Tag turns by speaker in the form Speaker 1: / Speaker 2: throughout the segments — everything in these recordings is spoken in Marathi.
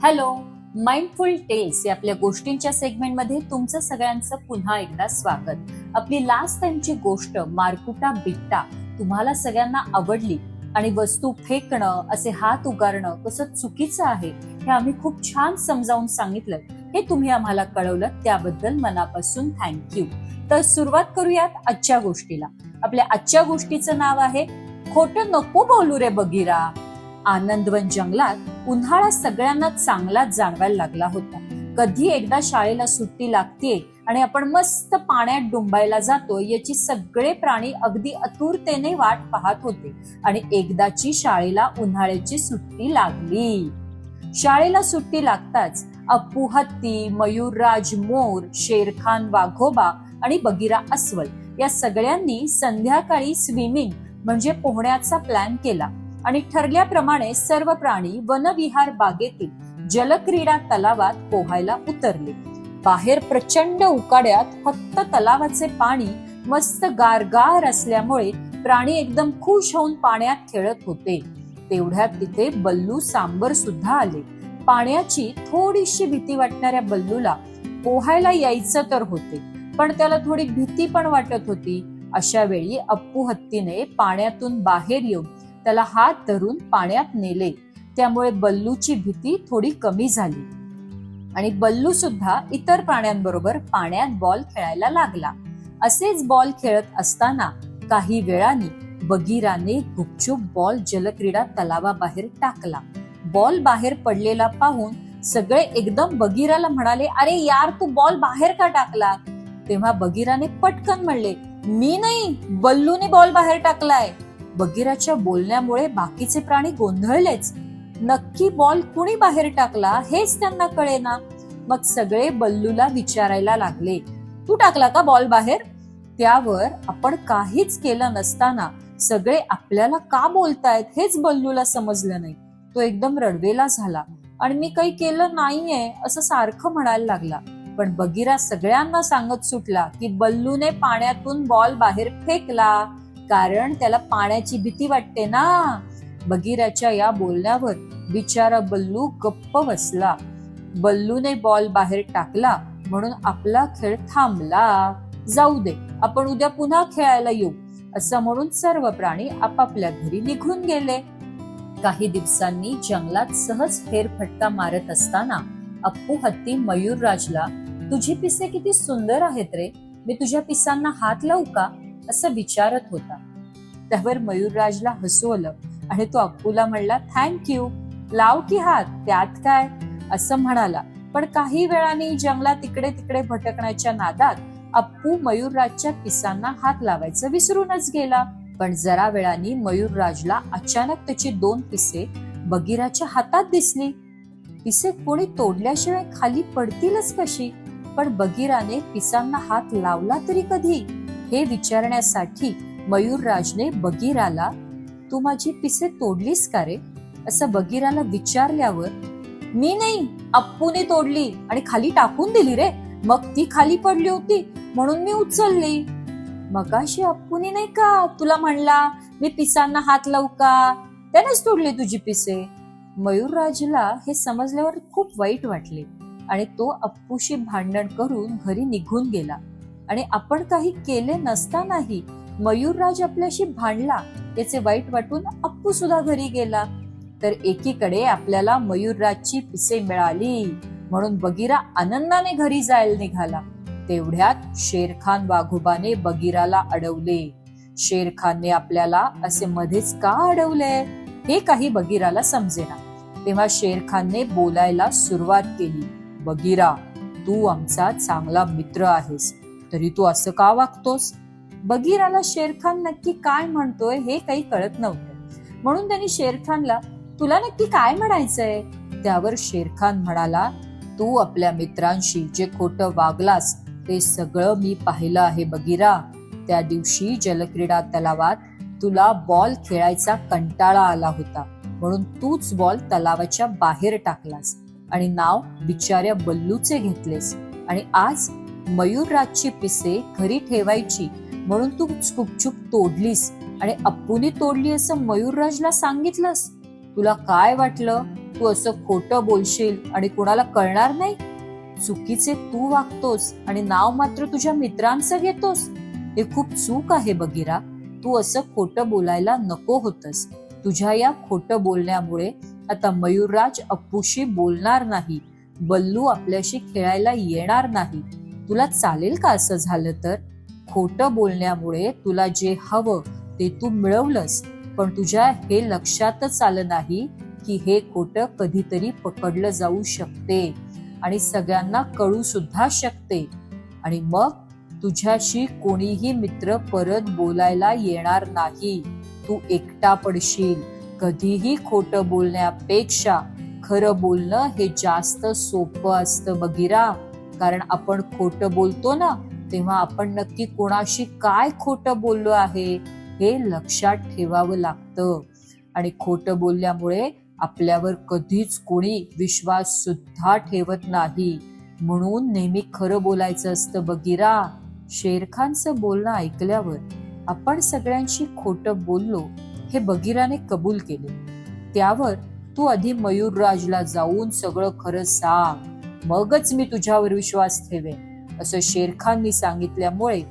Speaker 1: हॅलो, माइंडफुल टेल्स या आपल्या गोष्टींच्या सेगमेंटमध्ये तुमचं सगळ्यांचं पुन्हा एकदा स्वागत. आपली लास्ट टाइमची गोष्ट मारकुटा बिट्टा तुम्हाला सगळ्यांना आवडली आणि वस्तू फेकणं, असे हात उगारणं कसं चुकीचं आहे हे आम्ही खूप छान समजावून सांगितलं. हे तुम्ही आम्हाला कळवलं त्याबद्दल मनापासून थँक्यू. तर सुरुवात करूयात आजच्या गोष्टीला. आपल्या आजच्या गोष्टीचं नाव आहे खोटं नको बोलू रे बगीरा. आनंदवन जंगलात उन्हाळा सगळ्यांना चांगलाच जाणवायला लागला होता. कधी एकदा शाळेला सुट्टी लागतेय आणि आपण मस्त पाण्यात डुंबायला जातो याची सगळे प्राणी अगदी आतुरतेने वाट पाहत होते. आणि एकदाची शाळेला उन्हाळ्याची सुट्टी लागली. शाळेला सुट्टी लागताच अप्पू हत्ती, मयूरराज मोर, शेरखान वाघोबा आणि बगीरा अस्वल या सगळ्यांनी संध्याकाळी स्विमिंग म्हणजे पोहण्याचा प्लॅन केला आणि ठरल्याप्रमाणे सर्व प्राणी वनविहार बागेतील जलक्रीडा तलावात पोहायला उतरले. बाहेर प्रचंड उकाड्यात फक्त तलावाचे पाणी मस्त गारगार असल्यामुळे प्राणी एकदम खुश होऊन पाण्यात खेळत होते. तेवढ्यात तिथे बल्लू सांबर सुद्धा आले. पाण्याची थोडीशी भीती वाटणाऱ्या बल्लूला पोहायला यायचं तर होते, पण त्याला थोडी भीती पण वाटत होती. अशा वेळी अप्पू हत्तीने पाण्यातून बाहेर येऊन त्याला हात धरून पाण्यात नेले. त्यामुळे बल्लूची भीती थोडी कमी झाली आणि बल्लू सुद्धा इतर प्राण्यांबरोबर पाण्यात बॉल खेळायला लागला. असेच बॉल खेळत असताना काही वेळाने बगीराने गुपचूप बॉल जलक्रीडा तलावाबाहेर टाकला. बॉल बाहेर पडलेला पाहून सगळे एकदम बगीराला म्हणाले, अरे यार, तू बॉल बाहेर का टाकला? तेव्हा बगीराने पटकन म्हणले, मी नाही, बल्लूने बॉल बाहेर टाकलाय. बगीराच्या बोलण्यामुळे बाकीचे प्राणी गोंधळलेच. नक्की बॉल कुणी बाहेर टाकला हेच त्यांना कळेना. मग सगळे बल्लूला विचारायला लागले, तू टाकला का बॉल बाहेर? त्यावर आपण काहीच केलं नसताना सगळे आपल्याला का बोलतायत हेच बल्लूला समजलं नाही. तो एकदम रडवेला झाला आणि मी काही केलं नाहीये असं सारखं म्हणायला लागला. पण बगीरा सगळ्यांना सांगत सुटला की बल्लूने पाण्यातून बॉल बाहेर फेकला, कारण त्याला पाण्याची भीती वाटते ना. बगीराच्या या बोलण्यावर बिचारा बल्लू गप्प बसला. बल्लूने बॉल बाहेर टाकला म्हणून आपला खेळ थांबला. जाऊ दे, आपण उद्या पुन्हा खेळायला येऊ असं म्हणून सर्व प्राणी आपापल्या घरी निघून गेले. काही दिवसांनी जंगलात सहज फेरफटका मारत असताना अप्पू हत्ती मयूरराजला, तुझी पिसे किती सुंदर आहेत रे, मी तुझ्या पिसांना हात लावू का असं विचारत होता. त्यावर मयूरराजला हसू आलं आणि तो अप्पूला म्हणला, थँक्यू, लाव की हात, त्यात काय असं म्हणाला. पण काही वेळाने जंगलात इकडे तिकडे भटकण्याच्या नादात अप्पू मयूरराजच्या पिसांना हात लावायचं विसरूनच गेला. पण जरा वेळाने मयूरराजला अचानक त्याची 2 पिसे बगीराच्या हातात दिसली. पिसे कोणी तोडल्याशिवाय खाली पडतीलच कशी? पण बगीराने पिसांना हात लावला तरी कधी हे विचारण्यासाठी मयूरराजने बगीराला, तू माझी पिसे तोडलीस का रे असं बगीराला विचारल्यावर, मी नाही, अप्पूने तोडली आणि खाली टाकून दिली रे, मग ती खाली पडली होती म्हणून मी उचलली. मगाशी अप्पूने नाही का तुला म्हणला मी पिसांना हात लावू का, त्यानेच तोडली तुझी पिसे. मयूरराजला हे समजल्यावर खूप वाईट वाटले आणि तो अप्पूशी भांडण करून घरी निघून गेला. आणि आपण काही केले नसतानाही मयूरराज आपल्याशी भांडला याचे वाईट वाटून अप्पू सुद्धा घरी गेला. तर एकीकडे आपल्याला मयूरराजची पिसे मिळाली म्हणून बगीरा आनंदाने घरी जायला निघाला. तेवढ्यात शेरखान वाघोबाने बगीराला अडवले. शेरखानने आपल्याला असे मध्येच का अडवले हे काही बगीराला समजेना. तेव्हा शेरखानने बोलायला सुरुवात केली, बगीरा, तू आमचा चांगला मित्र आहेस, तरी तू असं का वागतोस? बगीराला शेरखान नक्की काय म्हणतोय हे काही कळत नव्हतं, म्हणून त्यांनी शेरखानला, तुला नक्की काय म्हणायचंय? त्यावर शेरखान म्हणाला, तू आपल्या मित्रांशी जे खोटं वागलास ते सगळं मी पाहिलं आहे बगीरा. त्या दिवशी जलक्रीडा तलावात तुला बॉल खेळायचा कंटाळा आला होता म्हणून तूच बॉल तलावाच्या बाहेर टाकलास आणि नाव बिचाऱ्या बल्लूचे घेतलेस. आणि आज मयूरराजची पिसे घरी ठेवायची म्हणून तू गुपचूप तोडलीस आणि अप्पूने तोडली असं मयूरराजला सांगितलंस. तुला काय वाटलं तू असं खोटं बोलशील आणि कुणाला कळणार नाही? चुकीचे तू वागतोस आणि नाव मात्र तुझ्या मित्रांचं घेतोस. हे खूप चूक आहे बगीरा. तू असं खोटं बोलायला नको होतस. तुझ्या या खोटं बोलण्यामुळे आता मयूरराज अप्पूशी बोलणार नाही. बल्लू आपल्याशी खेळायला येणार नाही. तुला चालेल का असं झालं तर? खोटं बोलण्यामुळे तुला जे हवं ते तू मिळवलंस, पण तुझ्या हे लक्षातच आलं नाही की हे खोटं कधीतरी पकडलं जाऊ शकते आणि सगळ्यांना कळू सुद्धा शकते. आणि मग तुझ्याशी कोणीही मित्र परत बोलायला येणार नाही. तू एकटा पडशील. कधीही खोटं बोलण्यापेक्षा खरं बोलणं हे जास्त सोपं असतं बगीरा. कारण आपण खोटं बोलतो ना, तेव्हा आपण नक्की कोणाशी काय खोटं बोललो आहे हे लक्षात ठेवावं लागतं. आणि खोटं बोलल्यामुळे आपल्यावर कधीच कोणी विश्वास सुद्धा ठेवत नाही. म्हणून नेहमी खरं बोलायचं असतं बगीरा. शेरखानचं बोलणं ऐकल्यावर आपण सगळ्यांशी खोटं बोललो हे बगीराने कबूल केले. त्यावर तू आधी मयूरराजला जाऊन सगळं खरं सांग, मगच मी तुझ्यावर विश्वास ठेवेन, असं शेरखाननी सांगितल्यामुळे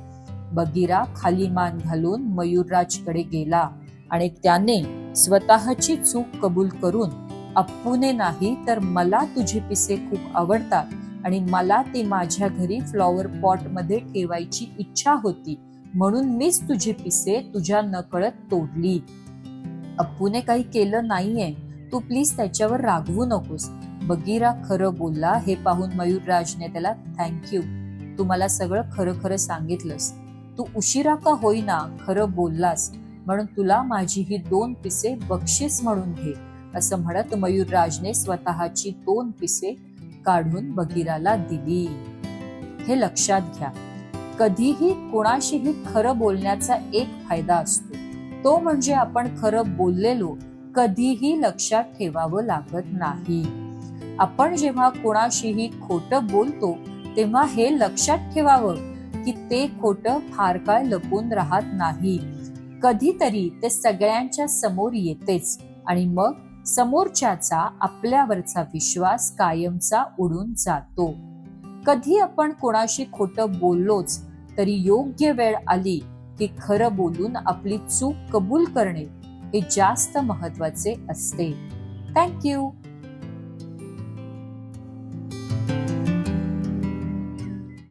Speaker 1: बगीरा खाली मान घालून मयूरराजकडे गेला आणि त्याने स्वतःची चूक कबूल करून, अप्पूने नाही तर मला तुझे पिसे खूप आवडतात आणि मला ते माझ्या घरी फ्लॉवर पॉट मध्ये ठेवायची इच्छा होती, म्हणून मीच तुझे पिसे तुझ्या नकळत तोडली. अप्पूने काही केलं नाहीये, तू प्लीज त्याच्यावर रागवू नकोस. बगीरा खरं बोलला हे पाहून मयूरराजने त्याला थँक्यू, तू मला सगळं खरं खरं सांगितलंस. तू उशिरा का होईना खरं बोललास, म्हणून तुला माझी ही 2 पिसे बक्षीस म्हणून घे, असं म्हणत मयूरराजने स्वतःची 2 पिसे काढून बगीराला दिली. हे लक्षात घ्या, कधीही कोणाशीही खरं बोलण्याचा एक फायदा असतो, तो म्हणजे आपण खरं बोललेलो कधीही लक्षात ठेवावं लागत नाही. आपण जेव्हा कोणाशीही खोटं बोलतो तेव्हा हे लक्षात ठेवावं की ते खोटं फार काळ लपून राहत नाही. कधीतरी ते सगळ्यांच्या समोर येतेच आणि मग समोरच्याचा आपल्यावरचा विश्वास कायमचा उडून जातो. कधी आपण कोणाशी खोटं बोललोच तरी योग्य वेळ आली की खरं बोलून आपली चूक कबूल करणे हे जास्त महत्वाचे असते. थँक्यू.